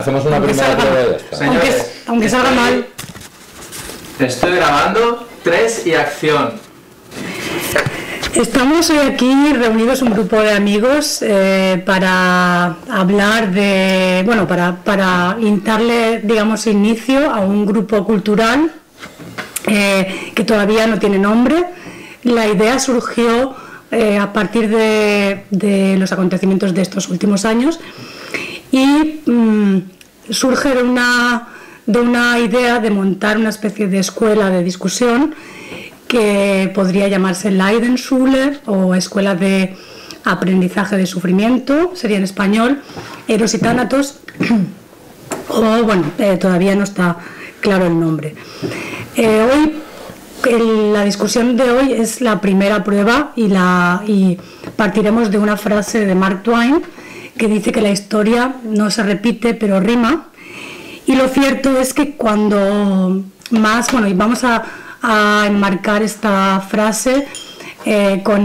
Hacemos una primera prueba y ya está. Señores, aunque salga mal. Estoy grabando, 3 y acción. Estamos hoy aquí reunidos un grupo de amigos para hablar de, bueno, para darle, digamos, inicio a un grupo cultural que todavía no tiene nombre. La idea surgió a partir de los acontecimientos de estos últimos años y surge de una idea de montar una especie de escuela de discusión que podría llamarse Leidensschule o Escuela de Aprendizaje de Sufrimiento, sería en español, Eros y Tánatos, o bueno, todavía no está claro el nombre. La discusión de hoy es la primera prueba y partiremos de una frase de Mark Twain que dice que la historia no se repite pero rima, y lo cierto es que cuando más, bueno, y vamos a enmarcar esta frase con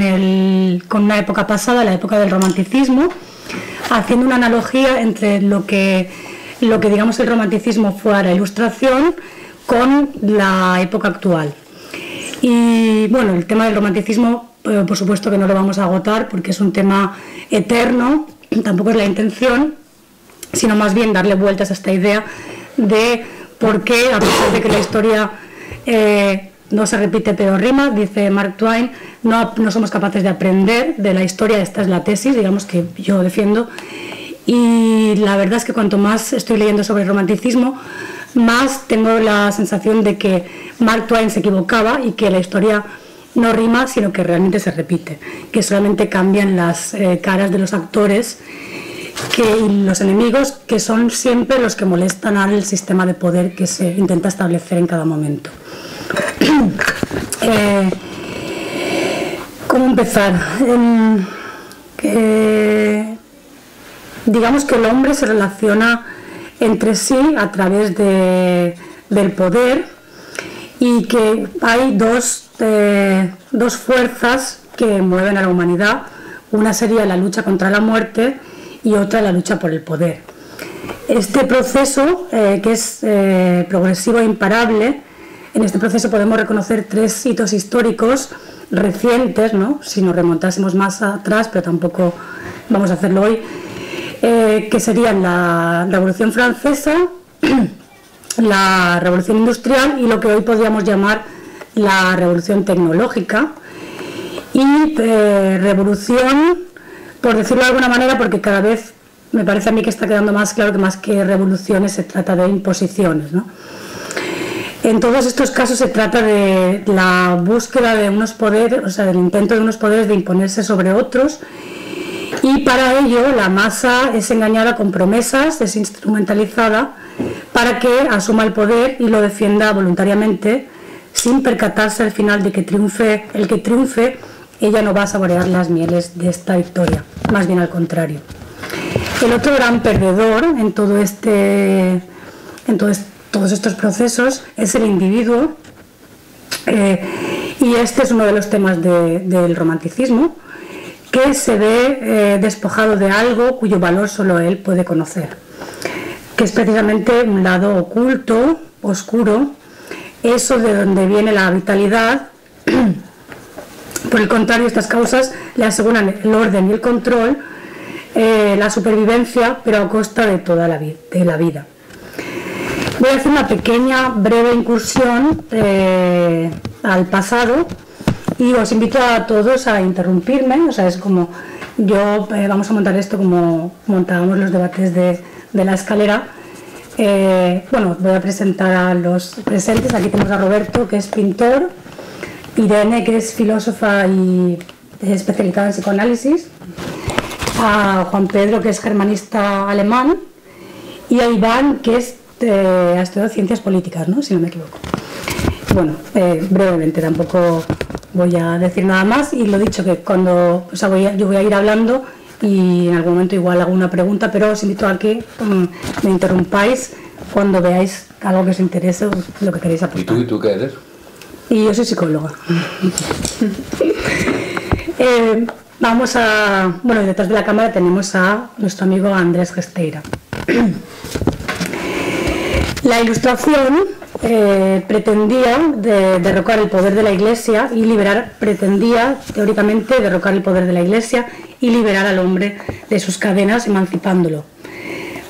una época pasada, la época del romanticismo, haciendo una analogía entre lo que digamos el romanticismo fue a la Ilustración con la época actual. Y bueno, el tema del romanticismo, por supuesto que no lo vamos a agotar porque es un tema eterno, tampoco es la intención, sino más bien darle vueltas a esta idea de por qué, a pesar de que la historia no se repite pero rima, dice Mark Twain, no somos capaces de aprender de la historia. Esta es la tesis, digamos, que yo defiendo, y la verdad es que cuanto más estoy leyendo sobre el romanticismo, más tengo la sensación de que Mark Twain se equivocaba y que la historia no rima, sino que realmente se repite, que solamente cambian las caras de los actores y los enemigos, que son siempre los que molestan al sistema de poder que se intenta establecer en cada momento. ¿Cómo empezar? Digamos que el hombre se relaciona entre sí a través del poder, y que hay dos fuerzas que mueven a la humanidad. Una sería la lucha contra la muerte y otra la lucha por el poder. Este proceso, que es progresivo e imparable, en este proceso podemos reconocer 3 hitos históricos recientes, ¿no? Si nos remontásemos más atrás, pero tampoco vamos a hacerlo hoy, que serían la Revolución Francesa, la Revolución Industrial y lo que hoy podríamos llamar la Revolución Tecnológica. Y revolución, por decirlo de alguna manera, porque cada vez me parece a mí que está quedando más claro que más que revoluciones se trata de imposiciones, ¿no? En todos estos casos se trata de la búsqueda de unos poderes, o sea, del intento de unos poderes de imponerse sobre otros, y para ello la masa es engañada con promesas, es instrumentalizada para que asuma el poder y lo defienda voluntariamente, sin percatarse al final de que triunfe el que triunfe, ella no va a saborear las mieles de esta victoria, más bien al contrario. El otro gran perdedor en todos estos procesos es el individuo, y este es uno de los temas del romanticismo, que se ve despojado de algo cuyo valor solo él puede conocer, que es precisamente un lado oculto, oscuro, eso de donde viene la vitalidad. Por el contrario, estas causas le aseguran el orden y el control, la supervivencia, pero a costa de toda la vida. Voy a hacer una pequeña, breve incursión al pasado, y os invito a todos a interrumpirme. O sea, es como vamos a montar esto como montábamos los debates de la escalera. Bueno, voy a presentar a los presentes. Aquí tenemos a Roberto, que es pintor, Irene, que es filósofa y especializada en psicoanálisis, a Juan Pedro, que es germanista alemán, y a Iván, que ha estudiado ciencias políticas, ¿no? Si no me equivoco. Bueno, brevemente, tampoco voy a decir nada más, y lo dicho, que yo voy a ir hablando y en algún momento igual hago una pregunta, pero os invito a que me interrumpáis cuando veáis algo que os interese o lo que queréis aportar. ¿Y tú qué eres? Y yo soy psicóloga. Bueno, detrás de la cámara tenemos a nuestro amigo Andrés Gesteira. La Ilustración pretendía derrocar el poder de la Iglesia y pretendía teóricamente derrocar el poder de la Iglesia y liberar al hombre de sus cadenas, emancipándolo.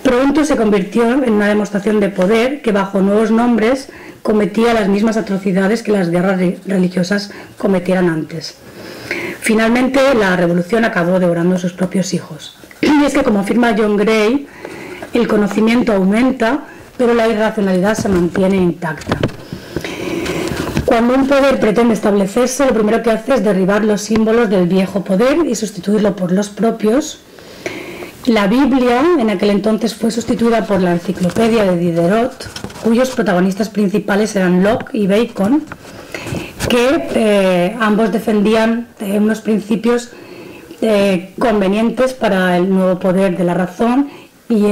Pronto se convirtió en una demostración de poder que bajo nuevos nombres cometía las mismas atrocidades que las guerras religiosas cometieran antes. Finalmente la revolución acabó devorando a sus propios hijos. Y es que, como afirma John Gray, el conocimiento aumenta, pero la irracionalidad se mantiene intacta. Cuando un poder pretende establecerse, lo primero que hace es derribar los símbolos del viejo poder y sustituirlo por los propios. La Biblia en aquel entonces fue sustituida por la Enciclopedia de Diderot, cuyos protagonistas principales eran Locke y Bacon, que ambos defendían unos principios convenientes para el nuevo poder de la razón. Y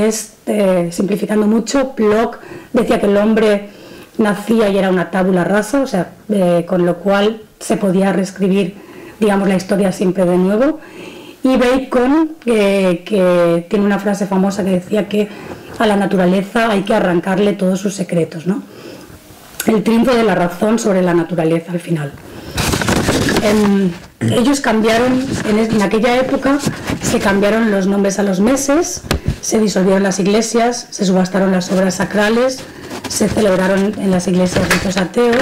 simplificando mucho, Locke decía que el hombre nacía y era una tabula rasa, o sea, con lo cual se podía reescribir, digamos, la historia siempre de nuevo. Y Bacon, que tiene una frase famosa que decía que a la naturaleza hay que arrancarle todos sus secretos, ¿no? El triunfo de la razón sobre la naturaleza al final. Ellos cambiaron, en aquella época se cambiaron los nombres a los meses, se disolvieron las iglesias, se subastaron las obras sacrales, se celebraron en las iglesias ritos ateos.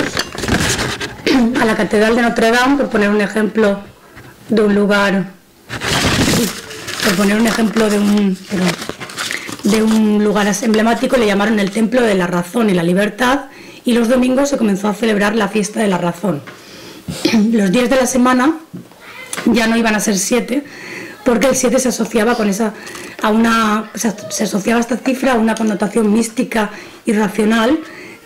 A la Catedral de Notre Dame, por poner un ejemplo de un lugar, de un lugar emblemático, le llamaron el Templo de la Razón y la Libertad, y los domingos se comenzó a celebrar la fiesta de la razón. Los días de la semana ya no iban a ser 7, porque el 7 se asociaba se asociaba esta cifra a una connotación mística y racional.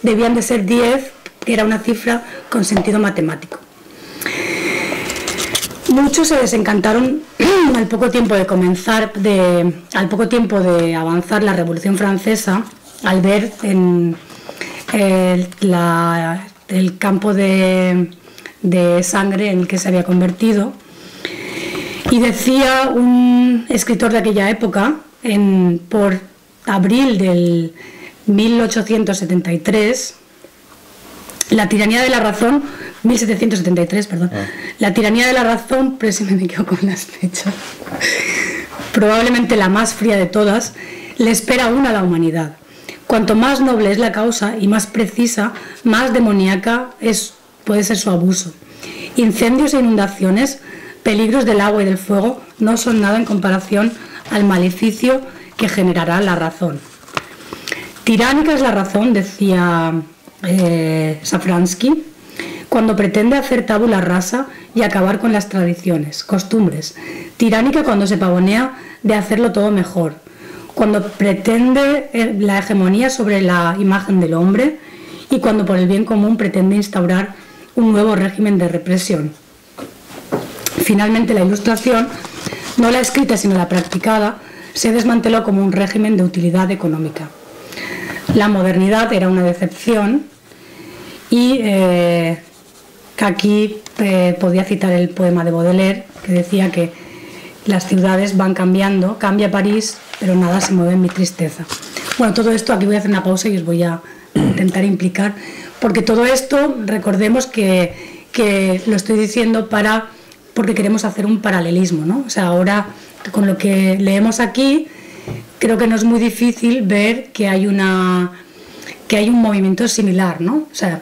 Debían de ser 10, que era una cifra con sentido matemático. Muchos se desencantaron al poco tiempo de avanzar la Revolución Francesa, al ver en el campo de sangre en el que se había convertido. Y decía un escritor de aquella época, por abril del 1873, la tiranía de la razón, 1773, perdón, la tiranía de la razón, pero si me equivoco con las fechas, probablemente la más fría de todas, le espera aún a la humanidad. Cuanto más noble es la causa y más precisa, más demoníaca puede ser su abuso. Incendios e inundaciones, peligros del agua y del fuego no son nada en comparación al maleficio que generará la razón. Tiránica es la razón, decía Safransky, cuando pretende hacer tabula rasa y acabar con las tradiciones, costumbres. Tiránica cuando se pavonea de hacerlo todo mejor, cuando pretende la hegemonía sobre la imagen del hombre y cuando por el bien común pretende instaurar un nuevo régimen de represión. Finalmente, la Ilustración, no la escrita sino la practicada, se desmanteló como un régimen de utilidad económica. La modernidad era una decepción y que aquí podía citar el poema de Baudelaire, que decía que las ciudades van cambiando, cambia París, pero nada se mueve en mi tristeza. Bueno, todo esto, aquí voy a hacer una pausa y os voy a intentar implicar, porque todo esto, recordemos que lo estoy diciendo porque queremos hacer un paralelismo, ¿no? O sea, ahora con lo que leemos aquí, creo que no es muy difícil ver que hay un movimiento similar, ¿no? O sea,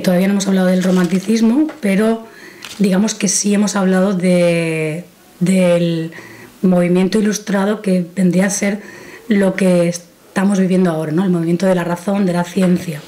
todavía no hemos hablado del romanticismo, pero digamos que sí hemos hablado del movimiento ilustrado, que vendría a ser lo que estamos viviendo ahora, ¿no? El movimiento de la razón, de la ciencia.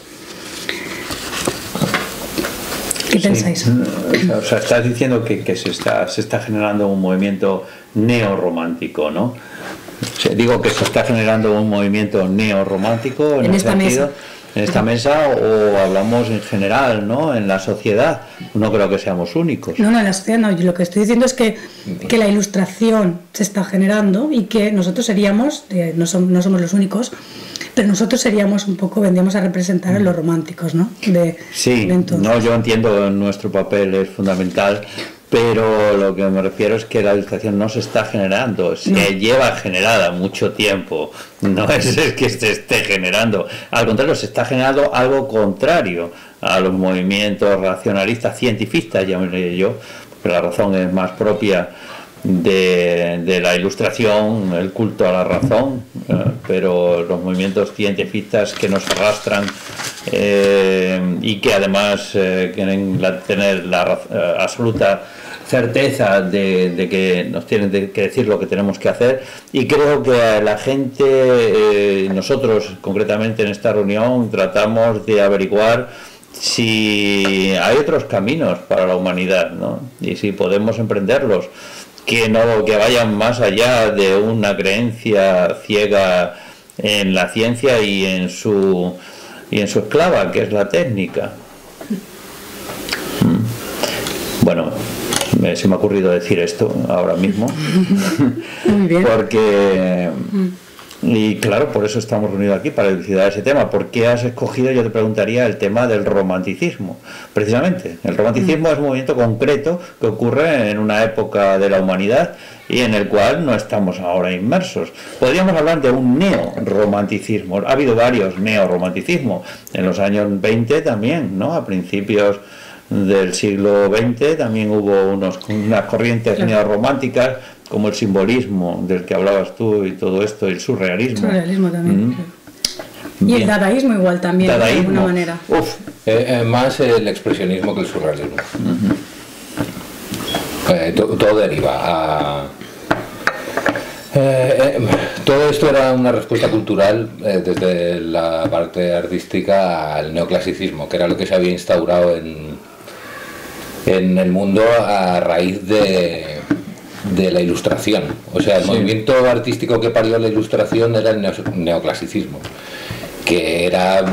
¿Qué pensáis? O sea, estás diciendo que se está generando un movimiento neorromántico, ¿no? O sea, digo que se está generando un movimiento neorromántico en esta mesa. En esta mesa, o hablamos en general, ¿no? En la sociedad. No creo que seamos únicos. No, en la sociedad no. Yo lo que estoy diciendo es que la Ilustración se está generando y que nosotros seríamos, no somos los únicos, pero nosotros seríamos un poco, vendríamos a representar a los románticos, ¿no? Sí, no, yo entiendo que nuestro papel es fundamental, pero lo que me refiero es que la ilustración no se está generando, se lleva generada mucho tiempo, no es que se esté generando, al contrario, se está generando algo contrario a los movimientos racionalistas, cientifistas, llamaré yo, porque la razón es más propia de la ilustración, el culto a la razón, pero los movimientos cientifistas que nos arrastran y que además quieren tener la absoluta certeza de que nos tienen que decir lo que tenemos que hacer, y creo que la gente, nosotros concretamente en esta reunión, tratamos de averiguar si hay otros caminos para la humanidad, ¿no? Y si podemos emprenderlos, que vayan más allá de una creencia ciega en la ciencia y en su esclava, que es la técnica. Bueno, se me ha ocurrido decir esto ahora mismo. Muy bien. Porque, y claro, por eso estamos reunidos aquí, para elucidar ese tema. ¿Por qué has escogido, yo te preguntaría, el tema del romanticismo? Precisamente, el romanticismo es un movimiento concreto que ocurre en una época de la humanidad y en el cual no estamos ahora inmersos. Podríamos hablar de un neorromanticismo. Ha habido varios neorromanticismos. En los años 20 también, ¿no? A principios del siglo XX también hubo unas corrientes neorrománticas, como el simbolismo del que hablabas tú y todo esto, el surrealismo. Surrealismo también. Y el dadaísmo igual también, dadaísmo, de alguna manera. Más el expresionismo que el surrealismo. Todo deriva todo esto era una respuesta cultural desde la parte artística al neoclasicismo, que era lo que se había instaurado en el mundo a raíz de la ilustración. O sea, el movimiento artístico que parió la ilustración era el neoclasicismo, que era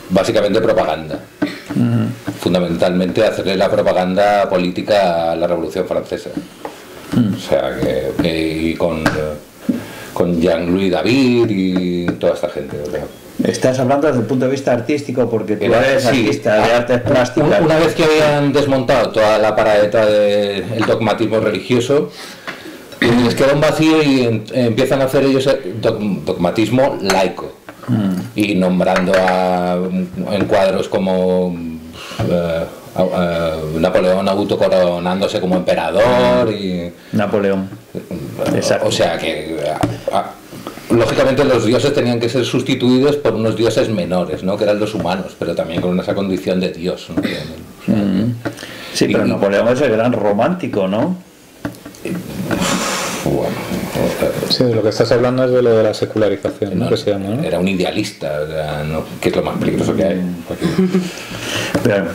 básicamente propaganda. Fundamentalmente hacerle la propaganda política a la Revolución Francesa. O sea, y con Jean-Louis David y toda esta gente. O sea. Estás hablando desde el punto de vista artístico, porque tú eres artista de artes plásticas. Una vez que habían desmontado toda la paraeta del dogmatismo religioso, les queda un vacío y empiezan a hacer ellos dogmatismo laico, y nombrando en cuadros como Napoleón autocoronándose como emperador y Napoleón. Exacto. O sea que lógicamente los dioses tenían que ser sustituidos por unos dioses menores, ¿no? Que eran los humanos, pero también con esa condición de dios, ¿no? Sí, pero Napoleón es el gran romántico, ¿no? Bueno, sí, de lo que estás hablando es de lo de la secularización, ¿no? Que se llama, ¿no? Era un idealista, que es lo más peligroso que hay. Pero,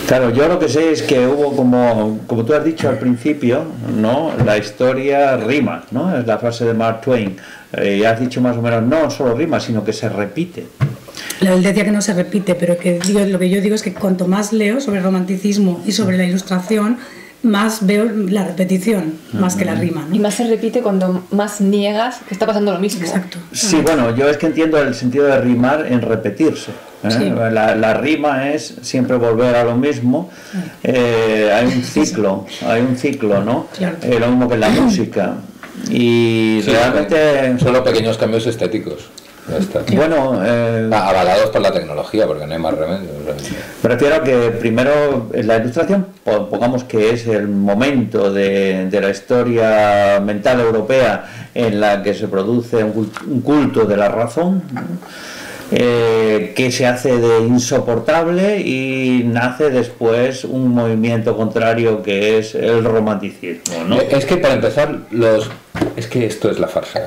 claro, yo lo que sé es que hubo, como tú has dicho al principio, ¿no? La historia rima, ¿no? Es la frase de Mark Twain. Y has dicho más o menos, no solo rima, sino que se repite. Él decía que no se repite, pero que lo que yo digo es que cuanto más leo sobre el romanticismo y sobre la ilustración, más veo la repetición, más que la rima, ¿no? Y más se repite cuando más niegas que está pasando lo mismo. Exacto. Sí, bueno, yo es que entiendo el sentido de rimar en repetirse. Sí. La rima es siempre volver a lo mismo. Hay un ciclo, ¿no? Claro. Lo mismo que en la música. Y sí, realmente solo pequeños cambios estéticos. Ya está. Bueno, avalados por la tecnología, porque no hay más remedio. Me refiero a que primero la ilustración, pongamos que es el momento de la historia mental europea en la que se produce un culto de la razón, que se hace de insoportable, y nace después un movimiento contrario que es el romanticismo, ¿no? Es que para empezar, es que esto es la farsa.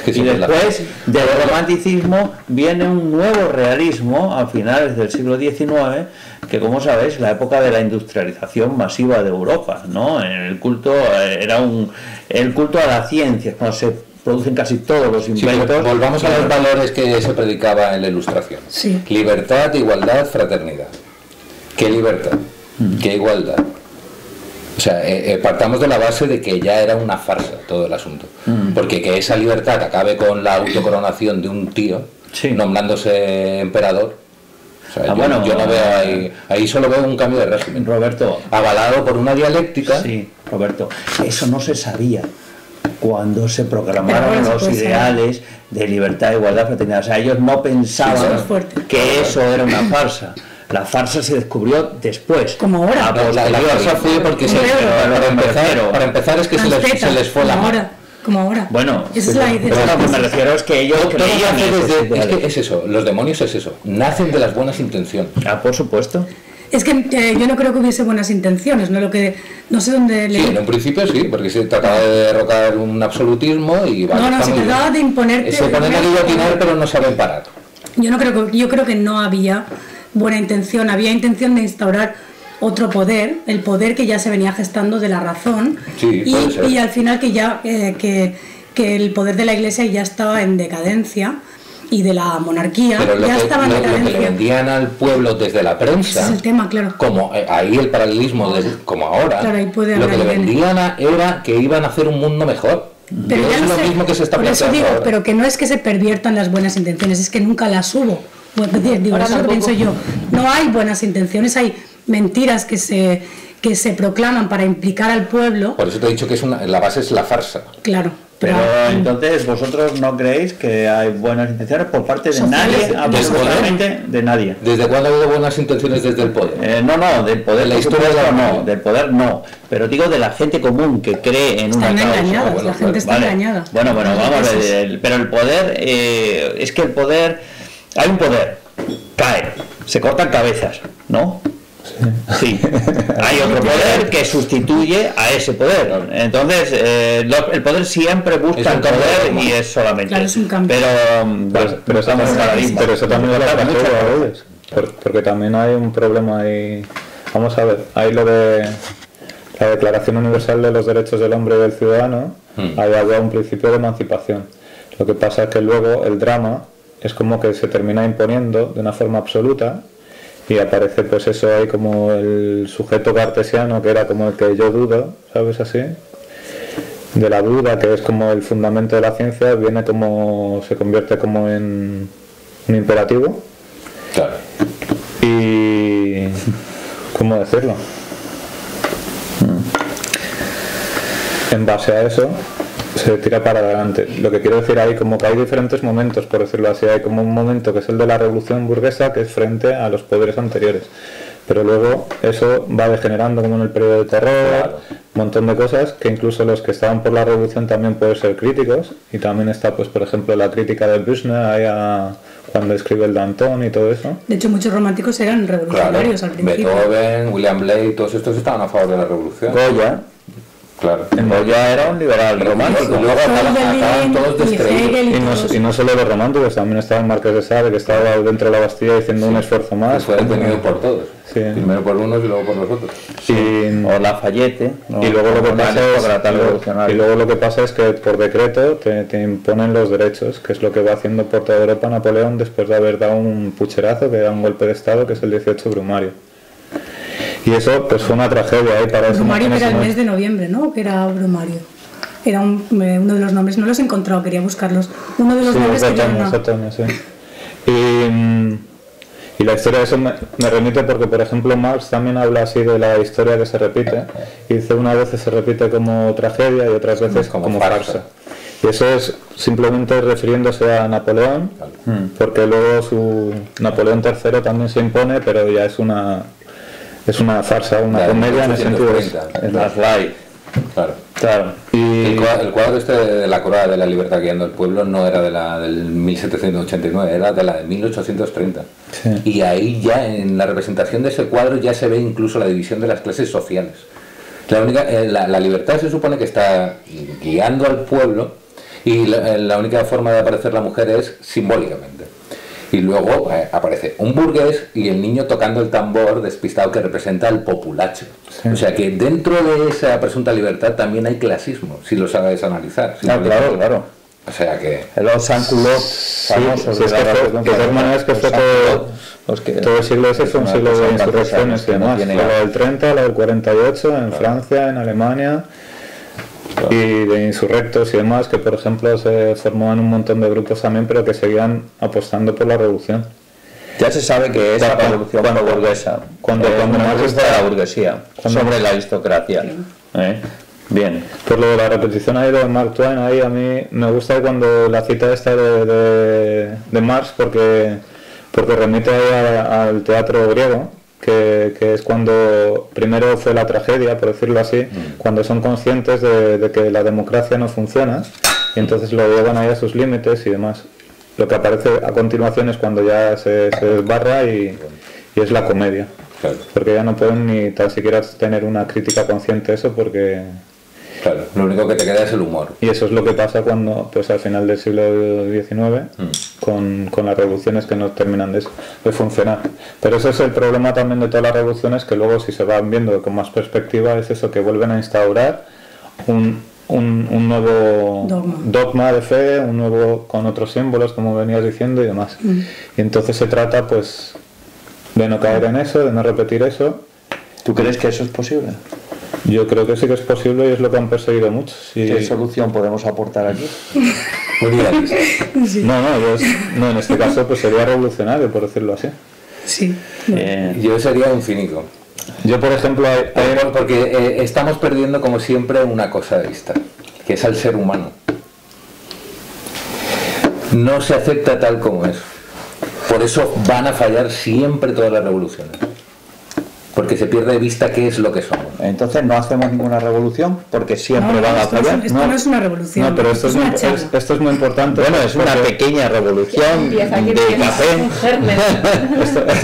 Y después del romanticismo viene un nuevo realismo a finales del siglo XIX, que, como sabéis, la época de la industrialización masiva de Europa, ¿no? El culto era el culto a la ciencia, cuando se producen casi todos los inventos. Sí, volvamos a los valores que se predicaba en la ilustración. Sí. Libertad, igualdad, fraternidad. ¿Qué libertad? ¿Qué igualdad? O sea, partamos de la base de que ya era una farsa todo el asunto. Porque que esa libertad acabe con la autocoronación de un tío, sí, nombrándose emperador, O sea, yo no veo ahí solo veo un cambio de régimen. Roberto, avalado por una dialéctica. Sí, Roberto, eso no se sabía cuando se programaron los ideales de libertad, igualdad, fraternidad. O sea, ellos no pensaban que eso era una farsa. La farsa se descubrió después. Como ahora. La farsa fue porque para empezar es que se les fue la mano. Como ahora. Bueno, esa es la idea. Lo que me refiero es que ellos creían es que es eso, los demonios es eso, nacen de las buenas intenciones. Por supuesto. Es que yo no creo que hubiese buenas intenciones, no sé dónde Sí, en un principio sí, porque se trataba de derrocar un absolutismo y se trataba de imponerte. Se ponen a guillotinar pero no saben parar. Yo creo que no había buena intención, había intención de instaurar otro poder, el poder que ya se venía gestando de la razón, y al final que el poder de la Iglesia ya estaba en decadencia, y de la monarquía ya estaba en decadencia. Lo que le vendían al pueblo desde la prensa, ese es el tema, claro. Como ahí el paralelismo como ahora, claro, ahí puede lo que le vendían era que iban a hacer un mundo mejor. Pero ya es lo mismo que se está planteando ahora. Pero que no es que se perviertan las buenas intenciones, es que nunca las hubo. Bueno, digo, eso es lo que pienso yo. No hay buenas intenciones, hay mentiras que se proclaman para implicar al pueblo. Por eso te he dicho que la base es la farsa. Claro. Pero entonces, ¿vosotros no creéis que hay buenas intenciones por parte de nadie? Absolutamente de nadie. ¿Desde cuándo ha habido buenas intenciones desde el poder? No, del poder, la historia del poder no. Pero digo de la gente común que cree en una causa. La gente está engañada. Bueno, vamos a ver. Pero el poder, es que el poder, hay un poder, cae, se cortan cabezas, ¿no? Sí, hay otro poder que sustituye a ese poder. Entonces, el poder siempre busca el poder y es solamente. Claro, es un cambio. Pero estamos en paradigma. Pero eso también lo pasa mucho a veces. Porque también hay un problema ahí. Vamos a ver, hay lo de la Declaración Universal de los Derechos del Hombre y del Ciudadano. Ahí había un principio de emancipación. Lo que pasa es que luego el drama es como que se termina imponiendo de una forma absoluta. Y aparece pues eso ahí como el sujeto cartesiano que era como el que yo dudo, ¿sabes? Así de la duda, que es como el fundamento de la ciencia, se convierte como en un imperativo. Claro. Y ¿cómo decirlo? En base a eso se tira para adelante. Lo que quiero decir ahí, como que hay diferentes momentos, por decirlo así. Hay como un momento que es el de la revolución burguesa, que es frente a los poderes anteriores, pero luego eso va degenerando, como en el periodo de terror, un montón de cosas que incluso los que estaban por la revolución también pueden ser críticos. Y también está, pues por ejemplo, la crítica de Büchner ahí cuando escribe el Danton y todo eso. De hecho, muchos románticos eran revolucionarios al principio. Beethoven, William Blake, todos estos estaban a favor de la revolución. Goya. Claro. Goya era un liberal romántico. Luego acaban todos destruidos. Y no solo los románticos, también estaba el Marqués de Sade, que estaba dentro de la Bastilla diciendo un esfuerzo más. Fue detenido por todos. Sí. Primero por unos y luego por los otros. O Lafayette. Y luego lo que pasa es que por decreto te imponen los derechos, que es lo que va haciendo por toda Europa Napoleón después de haber dado un pucherazo, que da un golpe de estado, que es el 18 Brumario. Y eso pues fue una tragedia ahí para eso. Brumario era el mes de noviembre, ¿no? Que era Brumario. Era uno de los nombres, no los he encontrado, quería buscarlos. Uno de los nombres que otoño, sí. Y la historia de eso me remite porque, por ejemplo, Marx también habla así de la historia que se repite. Y dice unas veces se repite como tragedia y otras veces como farsa. Y eso es simplemente refiriéndose a Napoleón, porque luego Napoleón III también se impone, pero ya es una farsa, una comedia en el sentido de las live. Claro. Y el cuadro de la Corona de la Libertad guiando al pueblo no era del 1789, era de la de 1830. Sí. Y ahí ya en la representación de ese cuadro ya se ve incluso la división de las clases sociales. La libertad se supone que está guiando al pueblo y la única forma de aparecer la mujer es simbólicamente. Y luego aparece un burgués y el niño tocando el tambor despistado que representa al populacho. Sí. O sea que dentro de esa presunta libertad también hay clasismo, si lo sabes analizar. Claro. O sea que... Los sans-culottes famosos. De todas maneras que fue todo el siglo ese fue un siglo de insurrecciones y demás. Lo del 30, lo del 48, en Francia, en Alemania... Y de insurrectos y demás, que por ejemplo se formaban un montón de grupos también, pero que seguían apostando por la revolución. Ya se sabe que esa revolución burguesa, cuando Marx está la burguesía, sobre la aristocracia. Bien. Por lo de la repetición ahí de Mark Twain, ahí a mí me gusta cuando la cita esta de Marx, porque remite ahí al teatro griego, que es cuando primero fue la tragedia, por decirlo así, cuando son conscientes de que la democracia no funciona, y entonces lo llevan ahí a sus límites y demás. Lo que aparece a continuación es cuando ya se desbarra y es la comedia. Claro. Porque ya no pueden ni tan siquiera tener una crítica consciente de eso, porque... Claro, lo único que te queda es el humor. Y eso es lo que pasa cuando, pues al final del siglo XIX, con las revoluciones que no terminan de funcionar. Pero ese es el problema también de todas las revoluciones, que luego si se van viendo con más perspectiva es eso, que vuelven a instaurar un nuevo dogma de fe, un nuevo con otros símbolos, como venías diciendo, y demás. Y entonces se trata pues de no caer en eso, de no repetir eso. ¿Tú crees que eso es posible? Yo creo que sí que es posible y es lo que han perseguido muchos. ¿Qué solución podemos aportar aquí? Sí. No, en este caso pues sería revolucionario, por decirlo así. Sí. Yo sería un cínico. Yo, por ejemplo, porque estamos perdiendo, como siempre, una cosa de vista, que es al ser humano. No se acepta tal como es. Por eso van a fallar siempre todas las revoluciones. Porque se pierde de vista qué es lo que somos. Entonces no hacemos ninguna revolución, porque siempre van a fallar. Esto no es una revolución. No, pero esto es muy importante. Bueno, es una pequeña revolución de café. Esto es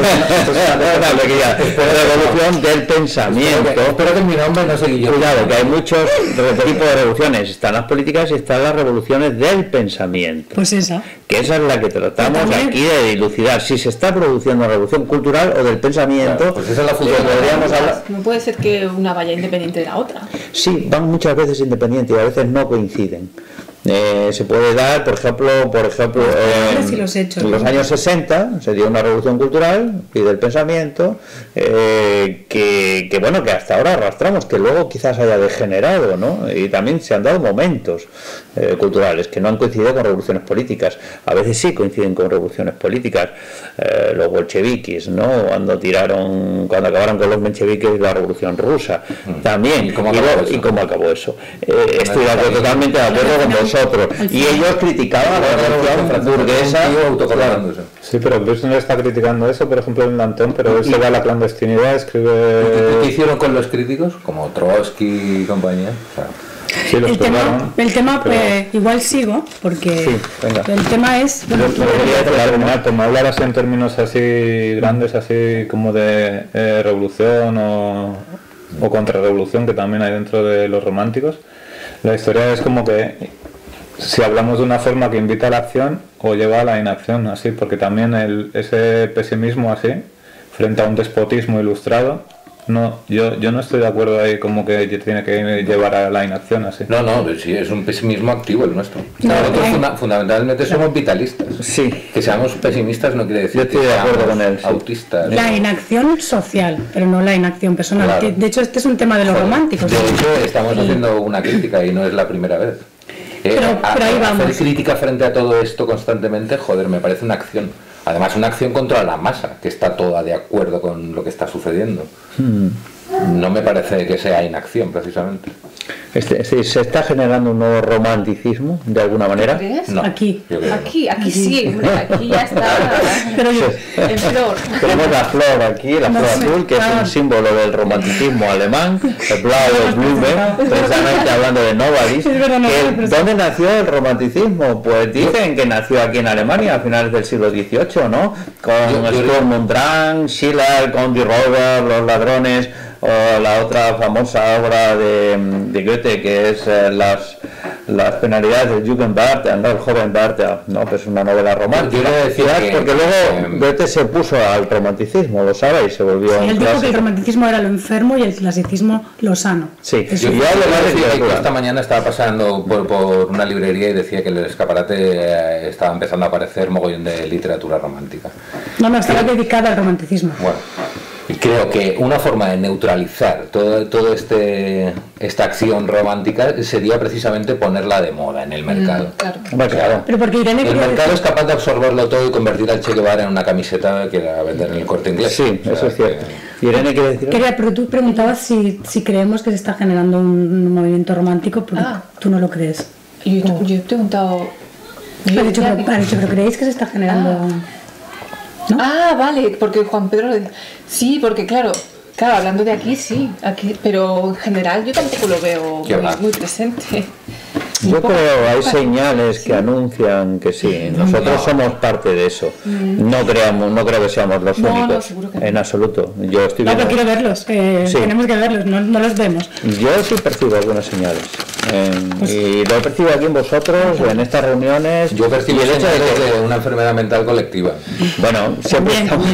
una pequeña revolución del pensamiento. Espero que mi nombre no se guille. Cuidado, que hay muchos tipos de revoluciones. Están las políticas y están las revoluciones del pensamiento. Pues esa. Que esa es la que tratamos aquí de dilucidar. Si se está produciendo una revolución cultural o del pensamiento. Claro, pues esa es la futura. Podríamos hablar. No puede ser que una vaya independiente de la otra. Sí, van muchas veces independientes y a veces no coinciden. Se puede dar, por ejemplo, y los hechos, en los años 60 se dio una revolución cultural y del pensamiento que bueno, que hasta ahora arrastramos, que luego quizás haya degenerado, ¿no? Y también se han dado momentos culturales que no han coincidido con revoluciones políticas. A veces sí coinciden con revoluciones políticas. Los bolcheviques, ¿no? Cuando acabaron con los mencheviques y la revolución rusa. También. ¿Y cómo acabó eso? Estoy totalmente de acuerdo con vosotros. Y ellos criticaban la revolución burguesa. Sí, pero Birchner está criticando eso, por ejemplo, en Danton, pero él se va a la clandestinidad, escribe... ¿Qué hicieron con los críticos? Como Trotsky y compañía. O sea, sí, el tema pues, igual sigo, porque el tema es... Bueno, yo quería terminar, como hablar así en términos así grandes, así como de revolución o contrarrevolución, que también hay dentro de los románticos. La historia es como que si hablamos de una forma que invita a la acción o lleva a la inacción, así, porque también ese pesimismo así, frente a un despotismo ilustrado, yo no estoy de acuerdo ahí como que tiene que llevar a la inacción así. No, sí, es un pesimismo activo el nuestro. Nosotros fundamentalmente somos vitalistas. Sí. Que seamos pesimistas no quiere decir que seamos autistas. La inacción social, pero no la inacción personal. Claro. De hecho, este es un tema de los románticos. De hecho, estamos haciendo una crítica y no es la primera vez. Pero ahí vamos. Hacer crítica frente a todo esto constantemente, me parece una acción. Además, una acción contra la masa, que está toda de acuerdo con lo que está sucediendo. No me parece que sea inacción, precisamente. ¿Se está generando un nuevo romanticismo, de alguna manera? ¿Crees? No, aquí sí, hombre, aquí ya está en flor. Tenemos la flor aquí, la flor azul, que es un símbolo del romanticismo alemán, el Blaue Blume, precisamente hablando de Novalis. ¿Dónde nació el romanticismo? Pues dicen que nació aquí en Alemania a finales del siglo XVIII, ¿no? Con Sturm und Drang, Schiller, con Die Räuber, Los Ladrones, o la otra famosa obra de Goethe, que es las penalidades del Jugendwart, no el Jovenwart, no, pues una novela romántica. Porque luego Goethe se puso al romanticismo, lo sabe, y se volvió sí, él dijo que el romanticismo era lo enfermo y el clasicismo lo sano. Sí, yo además esta mañana estaba pasando por una librería y decía que en el escaparate estaba empezando a aparecer mogollón de literatura romántica. No, estaba dedicada al romanticismo. Bueno. creo que una forma de neutralizar todo esta acción romántica sería precisamente ponerla de moda en el mercado. Claro. Pero porque Irene el mercado es capaz de absorberlo todo y convertir al Che Guevara en una camiseta que la vender en el Corte Inglés. Sí, eso es cierto. Irene quiere decir. Pero tú preguntabas si creemos que se está generando un movimiento romántico, pero tú no lo crees. Yo he preguntado. Ha dicho, pero ¿creéis que se está generando? ¿No? Vale, porque Juan Pedro lo dice. Sí, porque claro, hablando de aquí sí, pero en general yo tampoco lo veo muy presente. Yo creo hay señales que anuncian que sí. Nosotros somos parte de eso. No creo que seamos los únicos. Seguro que no. En absoluto. Yo estoy viendo. Pero quiero verlos. Tenemos que verlos, no los vemos. Yo sí percibo algunas señales. Y lo percibo aquí en vosotros, en estas reuniones. Yo percibo el hecho de una enfermedad mental colectiva. Bueno, siempre estamos.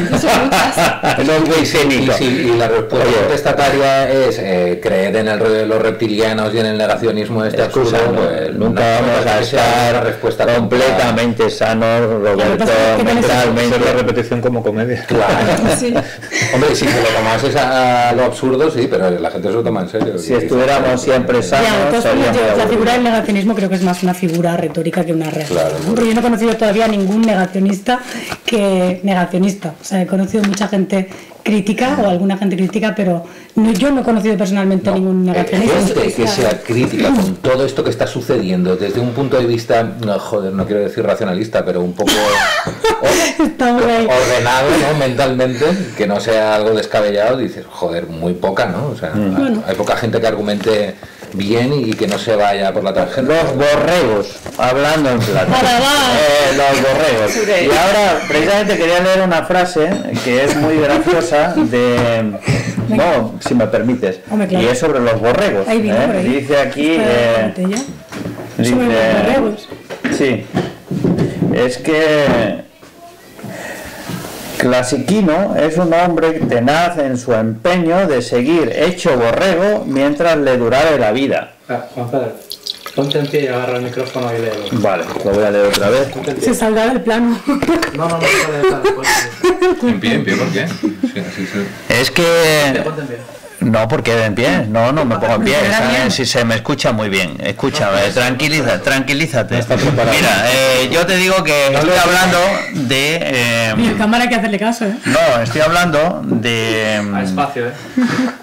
Y la respuesta contestataria es creer en el rollo de los reptilianos y en el negacionismo absurdo. Pues nunca vamos a estar completamente sanos, Roberto, mentalmente. La repetición como comedia. Claro. Sí. Hombre, si te lo tomases a lo absurdo, sí, pero la gente se lo toma en serio. Si estuviéramos siempre sanos, la figura del negacionismo creo que es más una figura retórica que una real. Claro, porque yo no he conocido todavía ningún negacionista. O sea, he conocido mucha gente crítica o alguna gente crítica, pero yo no he conocido personalmente ningún negacionista. Gente que sea crítica con todo esto que está sucediendo desde un punto de vista, no quiero decir racionalista, pero un poco ordenado, ¿no? Mentalmente, que no sea algo descabellado, dices, muy poca, ¿no? O sea, hay poca gente que argumente bien y que no se vaya por la tangente. Los borregos, hablando en plata. Los borregos. Y ahora, precisamente quería leer una frase que es muy graciosa no, si me permites. Y es sobre los borregos. Dice aquí. Sobre los borregos. Sí. Es que Clasiquino es un hombre tenaz en su empeño de seguir hecho borrego mientras le durare la vida. Juan Pedro, ponte en pie y agarra el micrófono y léelo. Vale, lo voy a leer otra vez. Se saldrá del plano. No puede estar después. En pie, ¿por qué? Sí. Es que... Ponte en pie. No, porque en pie, no me pongo en pie, si se me escucha muy bien, escúchame, tranquilízate. Mira, yo te digo que estoy hablando de... Mi cámara hay que hacerle caso, No, estoy hablando de... A espacio,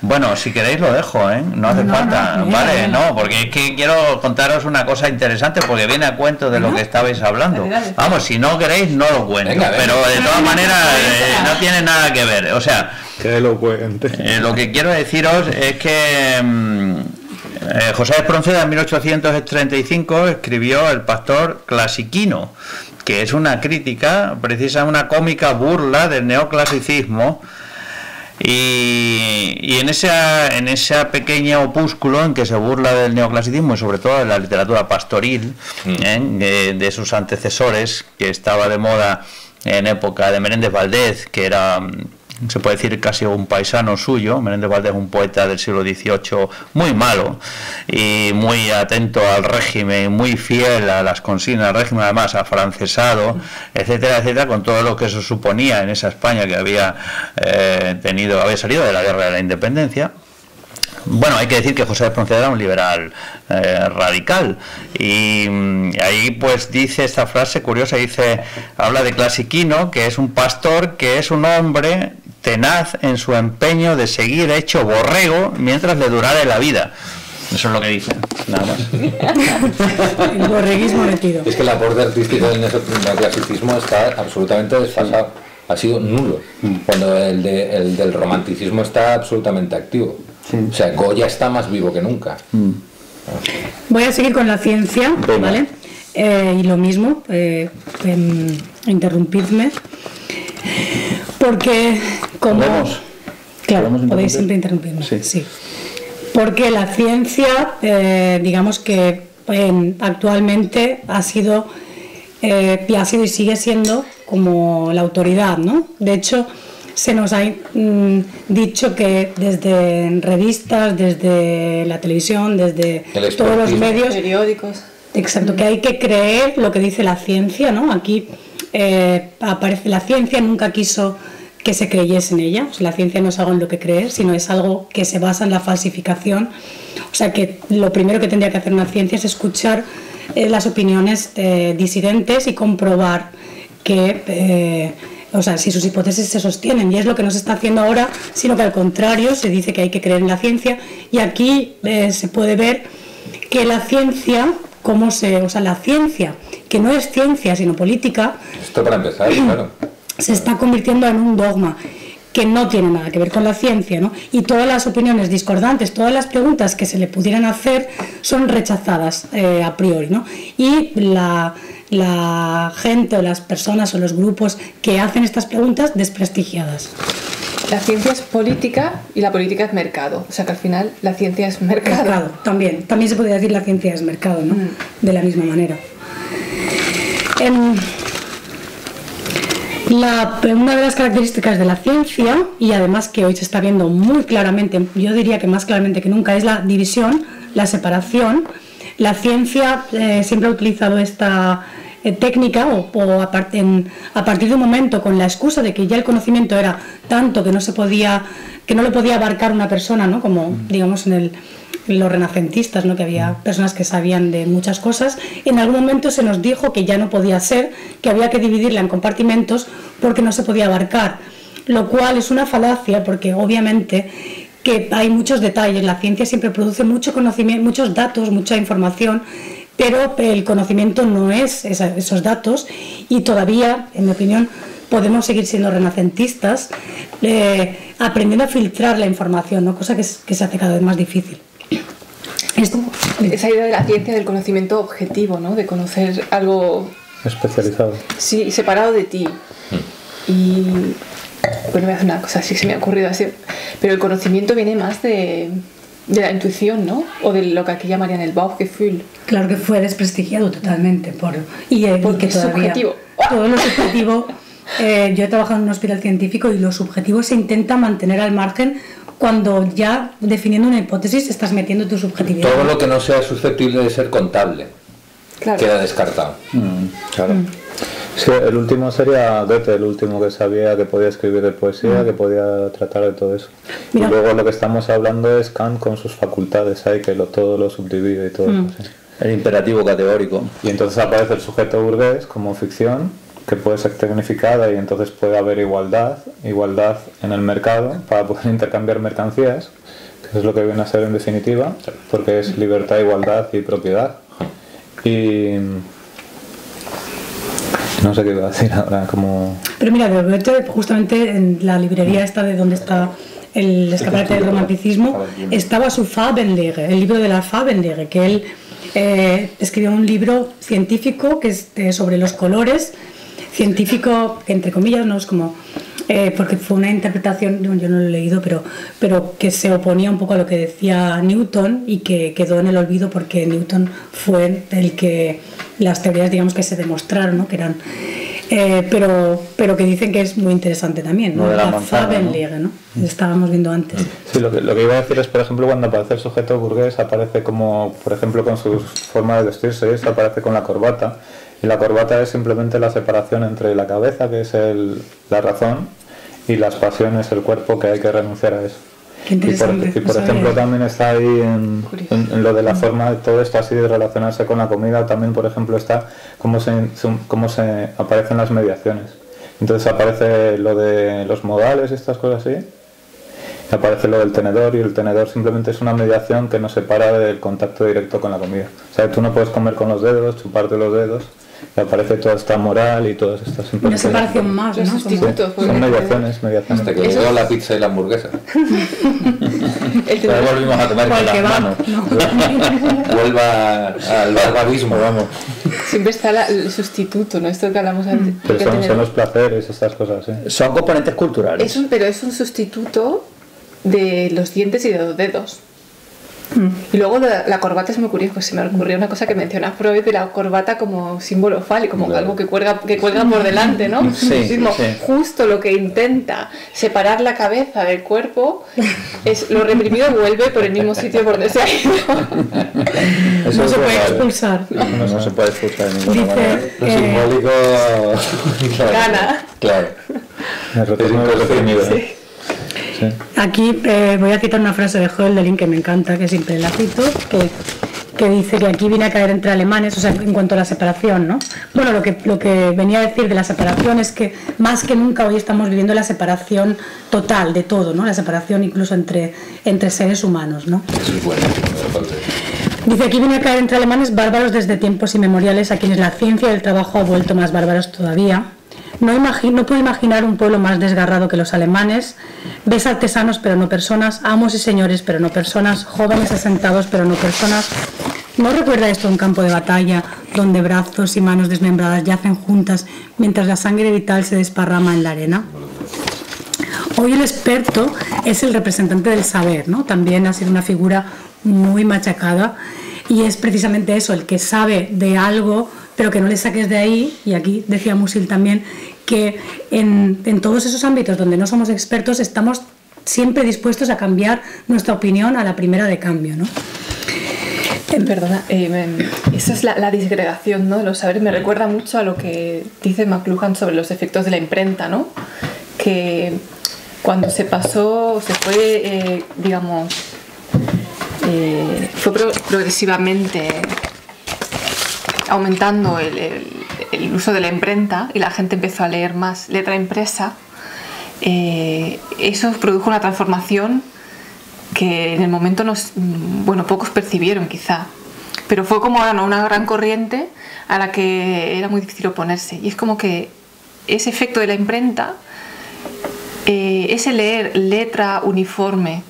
Bueno, si queréis lo dejo, no hace falta, ¿vale? No, porque es que quiero contaros una cosa interesante porque viene a cuento de lo que estabais hablando. Vamos, si no queréis no lo cuento, pero de todas maneras no tiene nada que ver, o sea... Qué elocuente. Lo que quiero deciros es que José Espronceda en 1835 escribió El pastor clasiquino, que es una crítica, una cómica burla del neoclasicismo. Y en ese pequeño opúsculo en que se burla del neoclasicismo y sobre todo de la literatura pastoril, de sus antecesores, que estaba de moda en época de Menéndez Valdés, que era... se puede decir casi un paisano suyo. Menéndez Valdés es un poeta del siglo XVIII muy malo y muy atento al régimen, muy fiel a las consignas del régimen, además afrancesado, etcétera, con todo lo que eso suponía en esa España que había salido de la guerra de la independencia. Bueno, hay que decir que José Espronceda era un liberal radical y ahí pues dice esta frase curiosa, habla de Clasiquino, que es un pastor, que es un hombre tenaz en su empeño de seguir hecho borrego mientras le durare la vida. Eso es lo que dice, nada más. El borreguismo metido. Es que el aporte artístico del neoclasicismo está absolutamente desfasado, ha sido nulo, cuando el del romanticismo está absolutamente activo. O sea, Goya está más vivo que nunca. Voy a seguir con la ciencia, ¿vale? Y lo mismo, interrumpidme, porque como... Claro, podéis siempre interrumpirme. Sí. Porque la ciencia, digamos que actualmente ha sido y sigue siendo como la autoridad, ¿no? De hecho, se nos ha dicho que desde revistas, desde la televisión, desde todos los medios, periódicos, exacto, que hay que creer lo que dice la ciencia, ¿no? Aquí aparece la ciencia, nunca quiso que se creyese en ella. O sea, la ciencia no es algo en lo que creer, sino es algo que se basa en la falsificación. O sea, que lo primero que tendría que hacer una ciencia es escuchar las opiniones disidentes y comprobar que, o sea, si sus hipótesis se sostienen. Y es lo que no se está haciendo ahora, sino que al contrario, se dice que hay que creer en la ciencia. Y aquí se puede ver que la ciencia, o sea, la ciencia, que no es ciencia, sino política, esto para empezar, claro, se está convirtiendo en un dogma que no tiene nada que ver con la ciencia, ¿no? Y todas las opiniones discordantes, todas las preguntas que se le pudieran hacer son rechazadas a priori, ¿no? Y la gente o las personas o los grupos que hacen estas preguntas desprestigiadas. La ciencia es política y la política es mercado. O sea que al final la ciencia es mercado. También se podría decir la ciencia es mercado, ¿no? De la misma manera. Una de las características de la ciencia, y además que hoy se está viendo muy claramente, yo diría que más claramente que nunca, es la división, la separación. La ciencia siempre ha utilizado esta técnica a partir de un momento, con la excusa de que ya el conocimiento era tanto que no lo podía abarcar una persona, ¿no? Como digamos en los renacentistas, ¿no? Que había personas que sabían de muchas cosas. En algún momento se nos dijo que ya no podía ser, que había que dividirla en compartimentos porque no se podía abarcar, lo cual es una falacia, porque obviamente que hay muchos detalles. La ciencia siempre produce mucho conocimiento, muchos datos, mucha información, pero el conocimiento no es esos datos, y todavía, en mi opinión, podemos seguir siendo renacentistas aprendiendo a filtrar la información, ¿no? Cosa que se hace cada vez más difícil. Esa idea de la ciencia del conocimiento objetivo, ¿no? De conocer algo especializado. Sí, separado de ti. Y bueno, voy a hacer una cosa así, se me ha ocurrido así. Pero el conocimiento viene más de la intuición, ¿no? O de lo que aquí llamarían el Bauchgefühl. Claro que fue desprestigiado totalmente porque que es subjetivo. Todo lo subjetivo. Yo he trabajado en un hospital científico y lo subjetivo se intenta mantener al margen. Cuando ya definiendo una hipótesis estás metiendo tu subjetividad. Todo lo que no sea susceptible de ser contable, claro, queda descartado. Claro. Sí, el último sería Goethe, el último que sabía que podía escribir de poesía, que podía tratar de todo eso. Mira. Y luego lo que estamos hablando es Kant con sus facultades, ahí que todo lo subdivide y todo eso. Sí. El imperativo categórico. Y entonces aparece el sujeto burgués como ficción, que puede ser tecnificada, y entonces puede haber igualdad en el mercado para poder intercambiar mercancías, que es lo que viene a ser en definitiva, porque es libertad, igualdad y propiedad. Y no sé qué iba a decir ahora, como... Pero mira, de Goethe, justamente en la librería esta de donde está el escaparate del romanticismo, estaba su Farbenlehre, el libro de la Farbenlehre, que él escribió un libro científico que es sobre los colores, científico, entre comillas, no es como... porque fue una interpretación, yo no lo he leído, pero que se oponía un poco a lo que decía Newton y que quedó en el olvido porque Newton fue el que las teorías, digamos, que se demostraron, ¿no? Que eran... pero que dicen que es muy interesante también, ¿no? La Farbenlehre, ¿no? Estábamos viendo antes. Sí, lo que iba a decir es, por ejemplo, cuando aparece el sujeto burgués, aparece como, por ejemplo, con su forma de vestirse, eso aparece con la corbata. Y la corbata es simplemente la separación entre la cabeza, que es la razón, y las pasiones, el cuerpo, que hay que renunciar a eso. Qué interesante. Y por ejemplo también está ahí en lo de la forma de todo esto así de relacionarse con la comida. También, por ejemplo, está cómo se aparecen las mediaciones. Entonces aparece lo de los modales y estas cosas así. Aparece lo del tenedor, y el tenedor simplemente es una mediación que nos separa del contacto directo con la comida. O sea, tú no puedes comer con los dedos, chuparte los dedos, y aparece toda esta moral y todas estas implicaciones. Una separación más, ¿no? Sustitutos. Sí, son mediaciones. Hasta que llegó la pizza y la hamburguesa. Pero volvimos a comer con las manos. No. Vuelva al barbarismo, vamos. Siempre está el sustituto, ¿no? Esto que hablamos antes. Pero son los placeres, estas cosas, ¿sí? Son componentes culturales. Pero es un sustituto de los dientes y de los dedos. Y luego la corbata es muy curioso, se me ocurrió una cosa que menciona Freud de la corbata como símbolo fálico, como algo que cuelga por delante, ¿no? Sí. Justo lo que intenta separar la cabeza del cuerpo es lo reprimido vuelve por el mismo sitio por donde se ha ido. Eso no se puede expulsar. No se puede expulsar de ninguna manera. Lo simbólico gana. Claro. El retorno del deprimido. Sí. Sí. Aquí voy a citar una frase de Hölderlin que me encanta, que siempre la cito, que dice que aquí viene a caer entre alemanes, o sea, en cuanto a la separación, ¿no? Bueno, lo que venía a decir de la separación es que más que nunca hoy estamos viviendo la separación total de todo, ¿no? La separación incluso entre seres humanos, ¿no? Eso es bueno. Dice, aquí viene a caer entre alemanes bárbaros desde tiempos inmemoriales, a quienes la ciencia y el trabajo ha vuelto más bárbaros todavía. No puedo imaginar un pueblo más desgarrado que los alemanes. Ves artesanos pero no personas, amos y señores pero no personas, jóvenes asentados pero no personas. ¿No recuerda esto un campo de batalla donde brazos y manos desmembradas yacen juntas mientras la sangre vital se desparrama en la arena? Hoy el experto es el representante del saber, ¿no? También ha sido una figura muy machacada y es precisamente eso, el que sabe de algo pero que no le saques de ahí. Y aquí decía Musil también que en todos esos ámbitos donde no somos expertos estamos siempre dispuestos a cambiar nuestra opinión a la primera de cambio, ¿no? Perdona, esa es la disgregación, ¿no?, de los saberes. Me recuerda mucho a lo que dice McLuhan sobre los efectos de la imprenta, ¿no? Que cuando se fue, digamos, fue progresivamente aumentando el uso de la imprenta y la gente empezó a leer más letra impresa, eso produjo una transformación que en el momento pocos percibieron quizá, pero fue como una gran corriente a la que era muy difícil oponerse. Y es como que ese efecto de la imprenta, ese leer letra uniforme,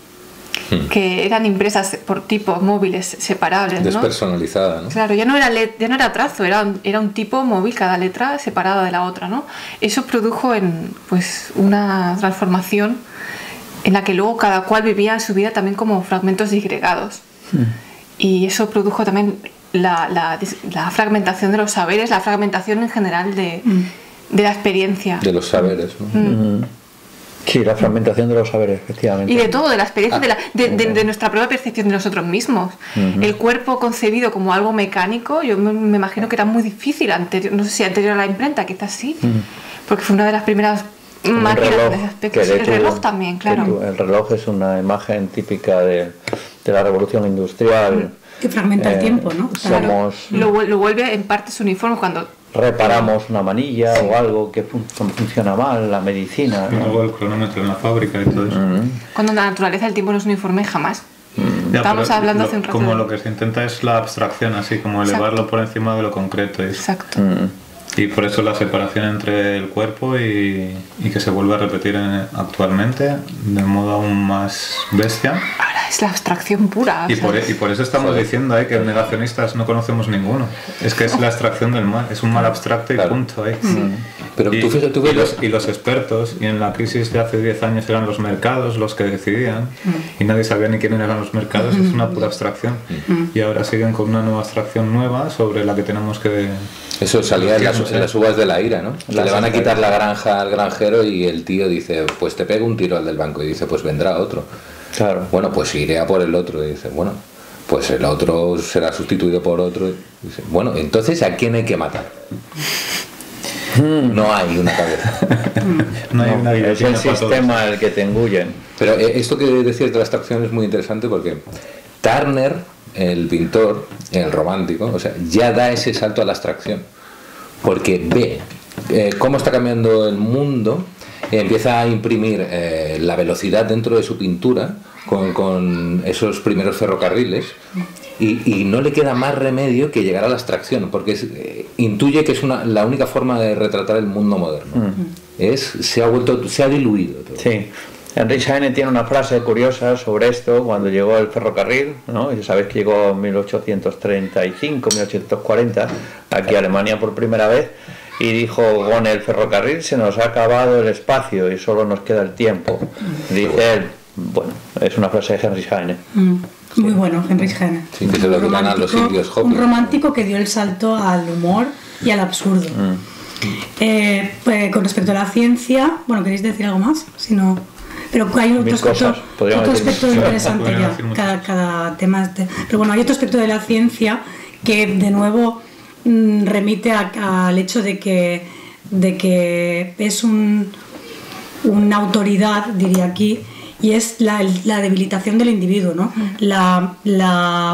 que eran impresas por tipos móviles separables, ¿no? Despersonalizada, ¿no? Claro, ya no era trazo, era un tipo móvil, cada letra separada de la otra, ¿no? Eso produjo una transformación en la que luego cada cual vivía su vida también como fragmentos disgregados. Y eso produjo también la fragmentación de los saberes, la fragmentación en general de la experiencia. De los saberes, ¿no? Sí, la fragmentación de los saberes, efectivamente. Y de todo, de la experiencia, de nuestra propia percepción de nosotros mismos. El cuerpo concebido como algo mecánico, yo me imagino que era muy difícil, no sé si anterior a la imprenta, quizás sí, porque fue una de las primeras máquinas de ese aspecto. El reloj también, claro. El reloj es una imagen típica de la revolución industrial. Que fragmenta el tiempo, ¿no? Claro. Lo vuelve en partes uniformes cuando reparamos una manilla o algo que funciona mal, la medicina, ¿no? Luego el cronómetro en la fábrica y todo eso. Cuando en la naturaleza el tiempo no es uniforme jamás. Estábamos hablando hace un rato. Como lo que se intenta es la abstracción, así como elevarlo por encima de lo concreto. Exacto. Y por eso la separación entre el cuerpo y que se vuelve a repetir actualmente de modo aún más bestia. Ahora es la abstracción pura. Y por eso estamos diciendo que negacionistas no conocemos ninguno. Es que es la abstracción del mal, es un mal abstracto y punto. Pero y los expertos, y en la crisis de hace 10 años eran los mercados los que decidían, y nadie sabía ni quiénes eran los mercados, es una pura abstracción. Y ahora siguen con una nueva abstracción nueva sobre la que tenemos que... Eso salía en las uvas de la ira, ¿no? Le van a quitar la granja al granjero y el tío dice, pues te pego un tiro al del banco, y dice, pues vendrá otro. Claro. Bueno, pues iré a por el otro, y dice, bueno, pues el otro será sustituido por otro. Y dice, bueno, entonces ¿a quién hay que matar? No hay una cabeza. No hay una es el sistema el que te engullen. Pero esto que decías de la abstracción es muy interesante porque Turner, el pintor, el romántico, o sea, ya da ese salto a la abstracción porque ve cómo está cambiando el mundo, empieza a imprimir la velocidad dentro de su pintura con esos primeros ferrocarriles y no le queda más remedio que llegar a la abstracción porque intuye que es la única forma de retratar el mundo moderno. Se ha diluido todo. Sí. Heinrich Heine tiene una frase curiosa sobre esto cuando llegó el ferrocarril, ¿no? Ya sabéis que llegó en 1835, 1840 aquí a Alemania por primera vez y dijo, con el ferrocarril se nos ha acabado el espacio y solo nos queda el tiempo. Dice él, bueno, es una frase de Heinrich Heine. Muy bueno, Heinrich Heine. Sí, que se lo dirán a los indios Hopi. Un romántico que dio el salto al humor y al absurdo. Con respecto a la ciencia, bueno, ¿queréis decir algo más? Si no... Pero hay otro aspecto interesante ya, cada tema. Pero bueno, hay otro aspecto de la ciencia que de nuevo remite al hecho de que es un una autoridad, diría aquí, y es la debilitación del individuo, ¿no?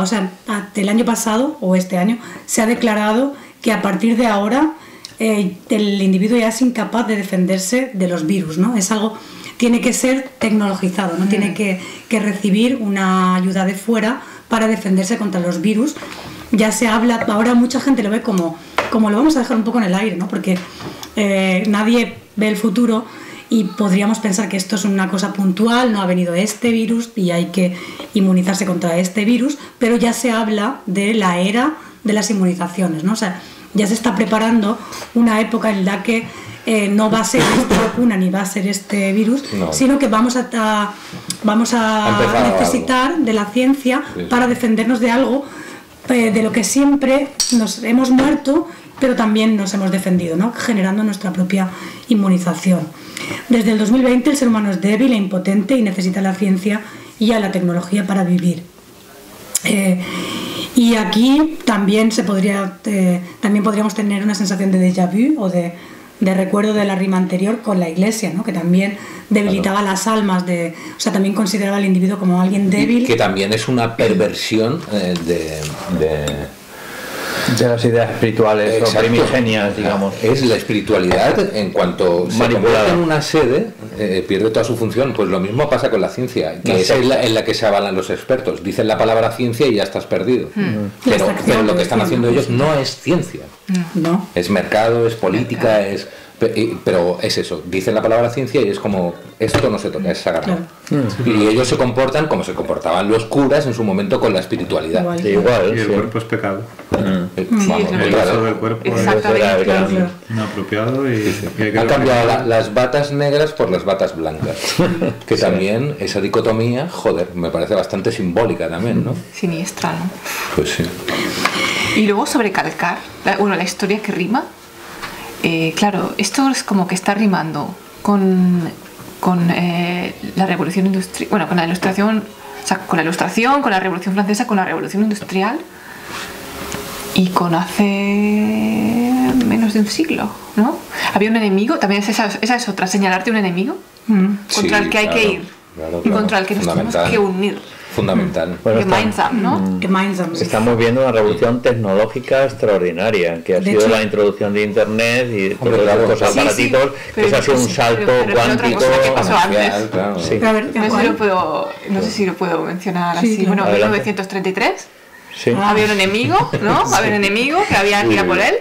O sea, el año pasado o este año se ha declarado que a partir de ahora el individuo ya es incapaz de defenderse de los virus, ¿no? Es algo, tiene que ser tecnologizado, ¿no? Tiene que recibir una ayuda de fuera para defenderse contra los virus. Ya se habla, ahora mucha gente lo ve como lo vamos a dejar un poco en el aire, ¿no? Porque nadie ve el futuro y podríamos pensar que esto es una cosa puntual, no ha venido este virus y hay que inmunizarse contra este virus, pero ya se habla de la era de las inmunizaciones, ¿no? O sea, ya se está preparando una época en la que no va a ser esta vacuna ni va a ser este virus, sino que vamos a necesitar de la ciencia para defendernos de algo de lo que siempre nos hemos muerto, pero también nos hemos defendido, ¿no? Generando nuestra propia inmunización. Desde el 2020 el ser humano es débil e impotente y necesita la ciencia y a la tecnología para vivir. Y aquí también también podríamos tener una sensación de déjà vu o de recuerdo de la rima anterior con la Iglesia, ¿no? Que también debilitaba las almas, o sea, también consideraba al individuo como alguien débil. Que también es una perversión de las ideas espirituales o primigenias, digamos. Es la espiritualidad, en cuanto se convierte en una sede, pierde toda su función. Pues lo mismo pasa con la ciencia, que es en la que se avalan los expertos. Dicen la palabra ciencia y ya estás perdido. Pero lo que están haciendo ellos no es ciencia. No. Es mercado, es política, pero es eso. Dicen la palabra ciencia y es como, esto no se toca, es sagrado. Y ellos se comportan como se comportaban los curas en su momento con la espiritualidad. Igual, y el cuerpo es pecado. El uso del cuerpo es inapropiado y hay que han cambiado las batas negras por las batas blancas. Que también esa dicotomía, joder, me parece bastante simbólica también, ¿no? Siniestra, ¿no? Pues sí. Y luego sobrecalcar, la historia que rima. Claro, esto es como que está rimando con la revolución industrial, bueno, con la ilustración, o sea, con la ilustración, con la revolución francesa, con la revolución industrial y con hace menos de un siglo, ¿no? Había un enemigo, también esa es otra, señalarte un enemigo contra el que hay que ir y contra el que nos tenemos que unir. Fundamental. Bueno, Gemeinsam, ¿no? Gemeinsam. Estamos viendo una revolución tecnológica extraordinaria, que ha sido la introducción de Internet y todos estos aparatitos, que eso ha sido un salto cuántico. ¿Qué pasó antes? Claro. Sí. No sé si lo puedo mencionar así. Sí, claro. Bueno, 1933. Sí. Había un enemigo, ¿no? Había un enemigo que había que ir a por él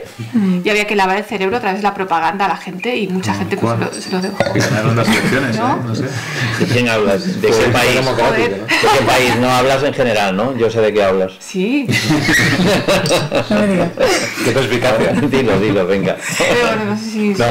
y había que lavar el cerebro a través de la propaganda a la gente y mucha gente pues, se lo dejó. Ganaron las elecciones, ¿No? No sé. ¿De quién hablas? ¿De qué país? Joder. ¿De qué país? No hablas en general, ¿no? Yo sé de qué hablas. Sí. No me digas. ¿Qué perspicacia? Dilo, venga. Pero no sé si... No.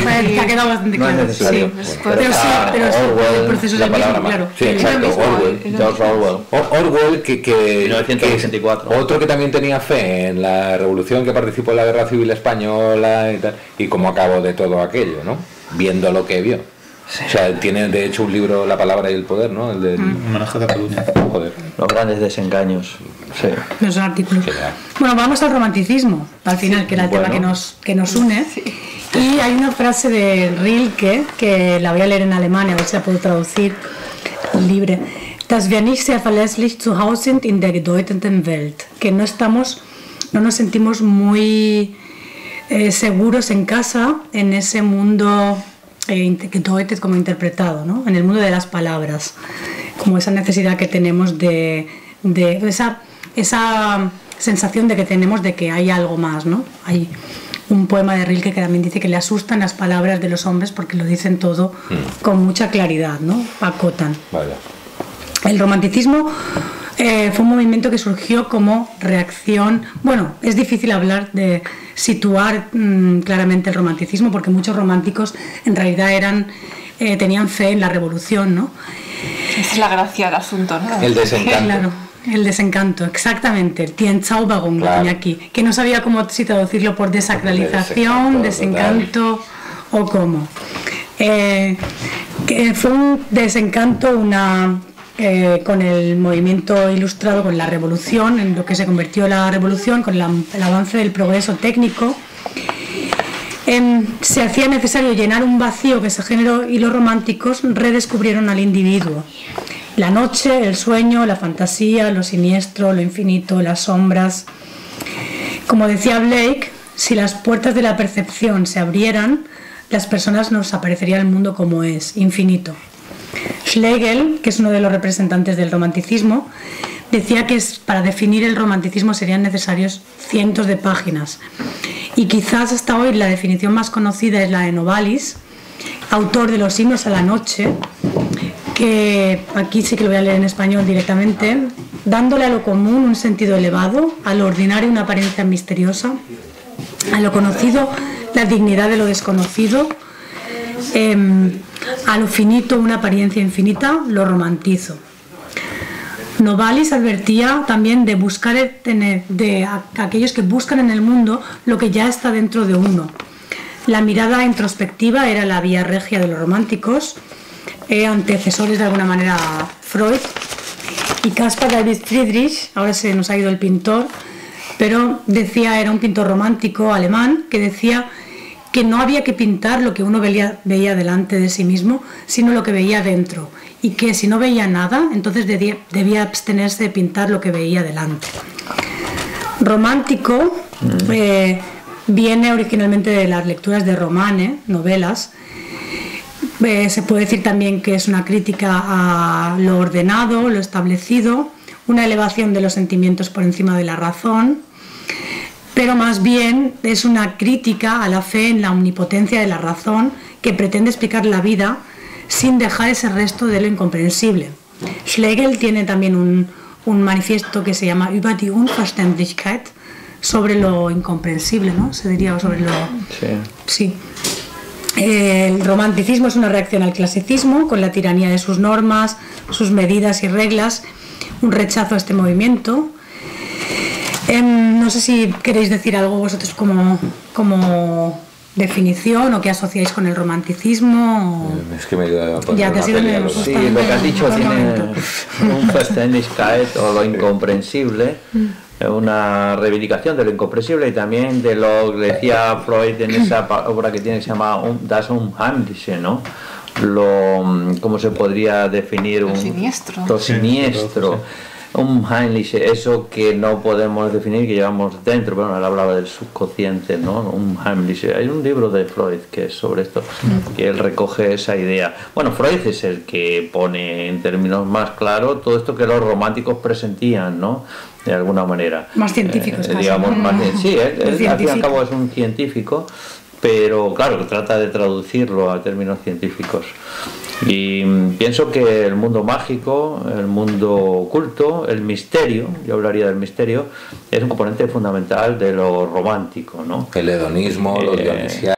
Bueno, te ha quedado bastante No es claro. necesario. Sí, pues, Pero Orwell, el proceso es la el mismo, palabra claro. Sí, exacto, Orwell. George Orwell. Orwell, que 1984. Otro que también tenía fe en la revolución, que participó en la Guerra Civil Española y tal, y cómo acabó de todo aquello, ¿no? Viendo lo que vio. O sea, tiene de hecho un libro, La palabra y el poder, ¿no? El del Homenaje a Cataluña. Joder. Los grandes desengaños. Sí. Los artículos. Genial. Bueno, vamos al romanticismo, al final, que era el tema que nos une. Y hay una frase de Rilke, que la voy a leer en alemán, a ver si la puedo traducir libre. Dass wir nicht sehr verlässlich zu Hause sind in der gedeutenden Welt. Que no nos sentimos muy seguros en casa, en ese mundo gedeutet, como interpretado, ¿no? En el mundo de las palabras. Como esa necesidad que tenemos de esa sensación de que tenemos de que hay algo más, ¿no? Hay un poema de Rilke que también dice que le asustan las palabras de los hombres porque lo dicen todo con mucha claridad, ¿no? Acotan. Vaya. El romanticismo fue un movimiento que surgió como reacción. Bueno, es difícil hablar de situar claramente el romanticismo porque muchos románticos en realidad tenían fe en la revolución, ¿no? Esa es la gracia del asunto, ¿no? El desencanto. Claro, el desencanto, exactamente. El Tienzauberung, Claro. lo tenía aquí, que no sabía cómo si traducirlo por desacralización, desencanto o cómo. Que fue un desencanto, con el movimiento ilustrado, con la revolución, en lo que se convirtió la revolución, con el avance del progreso técnico. Se hacía necesario llenar un vacío que se generó y los románticos redescubrieron al individuo. La noche, el sueño, la fantasía, lo siniestro, lo infinito, las sombras. Como decía Blake, si las puertas de la percepción se abrieran, las personas nos aparecería el mundo como es, infinito. Schlegel, que es uno de los representantes del romanticismo, decía que para definir el romanticismo serían necesarios cientos de páginas. Y quizás hasta hoy la definición más conocida es la de Novalis, autor de Los himnos a la noche, que aquí sí que lo voy a leer en español directamente, dándole a lo común un sentido elevado, a lo ordinario una apariencia misteriosa, a lo conocido la dignidad de lo desconocido, a lo finito una apariencia infinita, lo romantizo. Novalis advertía también de buscar de aquellos que buscan en el mundo lo que ya está dentro de uno. La mirada introspectiva era la vía regia de los románticos, antecesores de alguna manera a Freud. Y Caspar David Friedrich, ahora se nos ha ido el pintor, pero era un pintor romántico alemán que decía que no había que pintar lo que uno veía delante de sí mismo, sino lo que veía dentro, y que si no veía nada, entonces debía abstenerse de pintar lo que veía delante. Romántico viene originalmente de las lecturas de Romane, novelas. Se puede decir también que es una crítica a lo ordenado, lo establecido, una elevación de los sentimientos por encima de la razón, pero más bien es una crítica a la fe en la omnipotencia de la razón que pretende explicar la vida sin dejar ese resto de lo incomprensible. Schlegel tiene también un manifiesto que se llama Über die Unverständlichkeit, sobre lo incomprensible, ¿no? Se diría, o sobre lo... Sí. El romanticismo es una reacción al clasicismo, con la tiranía de sus normas, sus medidas y reglas, un rechazo a este movimiento. No sé si queréis decir algo vosotros como definición o qué asociáis con el romanticismo. Es que me iba a poner ya, una pelea. Sí, lo que has dicho tiene un Verständlichkeit o lo incomprensible, una reivindicación de lo incomprensible y también de lo que decía Freud en esa obra que tiene que se llama Das Unheimliche, ¿no? ¿Cómo se podría definir? Lo siniestro. Lo siniestro. Unheimliche, eso que no podemos definir, que llevamos dentro. Bueno, él hablaba del subconsciente, ¿no? Unheimliche. Hay un libro de Freud que es sobre esto, que él recoge esa idea. Bueno, Freud es el que pone en términos más claros todo esto que los románticos presentían, ¿no? De alguna manera. Más científicos, digamos, sí, él al fin y al cabo es un científico, pero claro, trata de traducirlo a términos científicos. Y pienso que el mundo mágico, el mundo oculto, el misterio, yo hablaría del misterio, es un componente fundamental de lo romántico, ¿no? El hedonismo, lo dionisiaco.